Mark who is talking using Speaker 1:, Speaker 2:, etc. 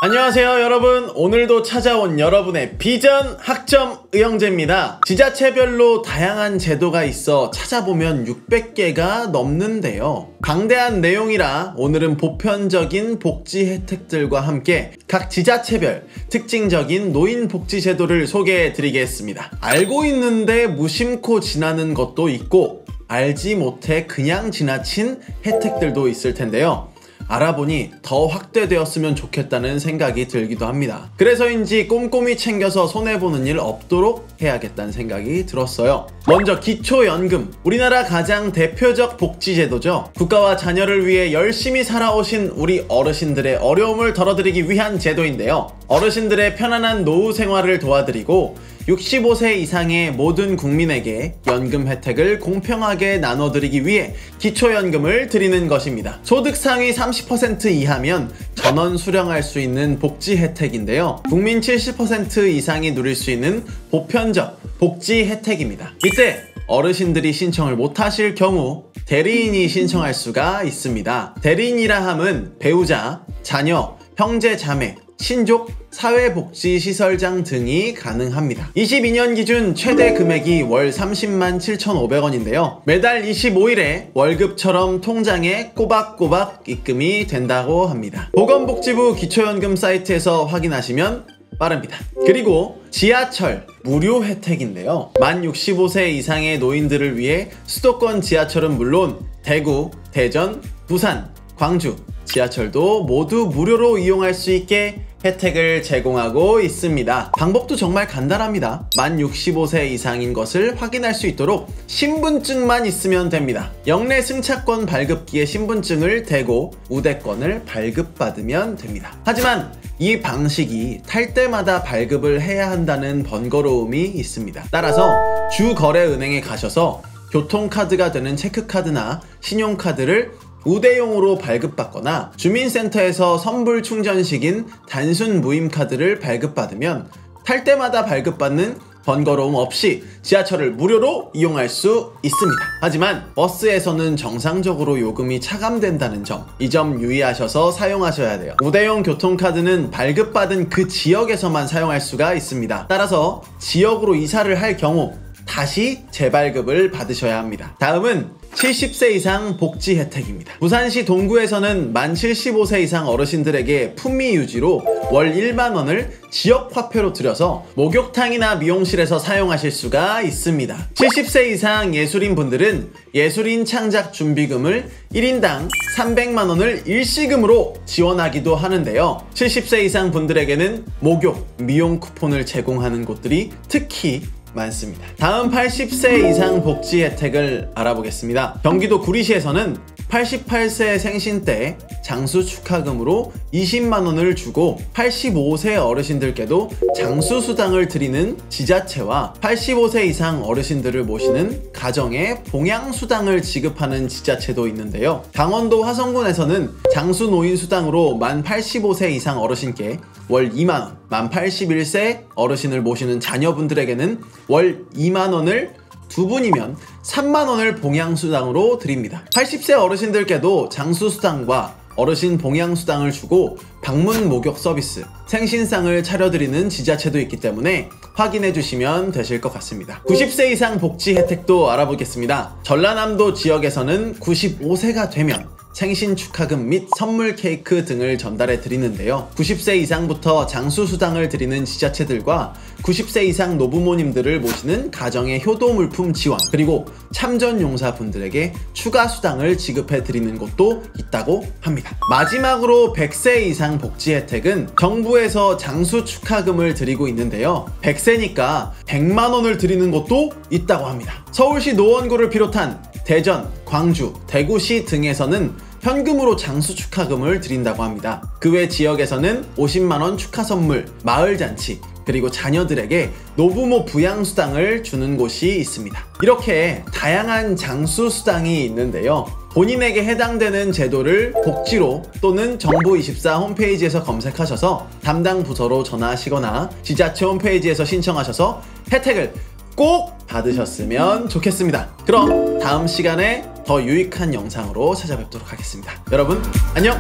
Speaker 1: 안녕하세요 여러분. 오늘도 찾아온 여러분의 비전 학점 의형제입니다. 지자체별로 다양한 제도가 있어 찾아보면 600개가 넘는데요. 방대한 내용이라 오늘은 보편적인 복지 혜택들과 함께 각 지자체별 특징적인 노인복지제도를 소개해 드리겠습니다. 알고 있는데 무심코 지나는 것도 있고 알지 못해 그냥 지나친 혜택들도 있을 텐데요. 알아보니 더 확대되었으면 좋겠다는 생각이 들기도 합니다. 그래서인지 꼼꼼히 챙겨서 손해보는 일 없도록 해야겠다는 생각이 들었어요. 먼저 기초연금. 우리나라 가장 대표적 복지제도죠. 국가와 자녀를 위해 열심히 살아오신 우리 어르신들의 어려움을 덜어드리기 위한 제도인데요. 어르신들의 편안한 노후 생활을 도와드리고 65세 이상의 모든 국민에게 연금 혜택을 공평하게 나눠드리기 위해 기초연금을 드리는 것입니다. 소득 상위 30% 이하면 전원 수령할 수 있는 복지 혜택인데요. 국민 70% 이상이 누릴 수 있는 보편적 복지 혜택입니다. 이때 어르신들이 신청을 못하실 경우 대리인이 신청할 수가 있습니다. 대리인이라 함은 배우자, 자녀, 형제, 자매, 신족, 사회복지시설장 등이 가능합니다. 22년 기준 최대 금액이 월 30만 7,500원인데요. 매달 25일에 월급처럼 통장에 꼬박꼬박 입금이 된다고 합니다. 보건복지부 기초연금 사이트에서 확인하시면 빠릅니다. 그리고 지하철 무료 혜택인데요. 만 65세 이상의 노인들을 위해 수도권 지하철은 물론 대구, 대전, 부산, 광주 지하철도 모두 무료로 이용할 수 있게 혜택을 제공하고 있습니다. 방법도 정말 간단합니다. 만 65세 이상인 것을 확인할 수 있도록 신분증만 있으면 됩니다. 역내 승차권 발급기에 신분증을 대고 우대권을 발급받으면 됩니다. 하지만 이 방식이 탈 때마다 발급을 해야 한다는 번거로움이 있습니다. 따라서 주거래은행에 가셔서 교통카드가 되는 체크카드나 신용카드를 우대용으로 발급받거나 주민센터에서 선불 충전식인 단순 무임카드를 발급받으면 탈 때마다 발급받는 번거로움 없이 지하철을 무료로 이용할 수 있습니다. 하지만 버스에서는 정상적으로 요금이 차감된다는 점, 이 점 유의하셔서 사용하셔야 돼요. 우대용 교통카드는 발급받은 그 지역에서만 사용할 수가 있습니다. 따라서 지역으로 이사를 할 경우 다시 재발급을 받으셔야 합니다. 다음은 70세 이상 복지 혜택입니다. 부산시 동구에서는 만 75세 이상 어르신들에게 품위 유지로 월 1만원을 지역 화폐로 들여서 목욕탕이나 미용실에서 사용하실 수가 있습니다. 70세 이상 예술인 분들은 예술인 창작 준비금을 1인당 300만원을 일시금으로 지원하기도 하는데요. 70세 이상 분들에게는 목욕, 미용 쿠폰을 제공하는 곳들이 특히 많습니다. 다음 80세 이상 복지 혜택을 알아보겠습니다. 경기도 구리시에서는 88세 생신 때 장수 축하금으로 20만원을 주고 85세 어르신들께도 장수수당을 드리는 지자체와 85세 이상 어르신들을 모시는 가정에 봉양수당을 지급하는 지자체도 있는데요. 강원도 화성군에서는 장수노인수당으로 만 85세 이상 어르신께 월 2만원, 만 81세 어르신을 모시는 자녀분들에게는 월 2만원을 두 분이면 3만원을 봉양수당으로 드립니다. 80세 어르신들께도 장수수당과 어르신 봉양수당을 주고 방문 목욕 서비스, 생신상을 차려드리는 지자체도 있기 때문에 확인해 주시면 되실 것 같습니다. 90세 이상 복지 혜택도 알아보겠습니다. 전라남도 지역에서는 95세가 되면 생신 축하금 및 선물 케이크 등을 전달해 드리는데요. 90세 이상부터 장수수당을 드리는 지자체들과 90세 이상 노부모님들을 모시는 가정의 효도물품 지원, 그리고 참전용사분들에게 추가 수당을 지급해 드리는 곳도 있다고 합니다. 마지막으로 100세 이상 복지 혜택은 정부에서 장수 축하금을 드리고 있는데요. 100세니까 100만원을 드리는 곳도 있다고 합니다. 서울시 노원구를 비롯한 대전, 광주, 대구시 등에서는 현금으로 장수 축하금을 드린다고 합니다. 그 외 지역에서는 50만원 축하 선물, 마을잔치, 그리고 자녀들에게 노부모 부양수당을 주는 곳이 있습니다. 이렇게 다양한 장수수당이 있는데요. 본인에게 해당되는 제도를 복지로 또는 정부24 홈페이지에서 검색하셔서 담당 부서로 전화하시거나 지자체 홈페이지에서 신청하셔서 혜택을 꼭 받으셨으면 좋겠습니다. 그럼 다음 시간에 더 유익한 영상으로 찾아뵙도록 하겠습니다. 여러분 안녕!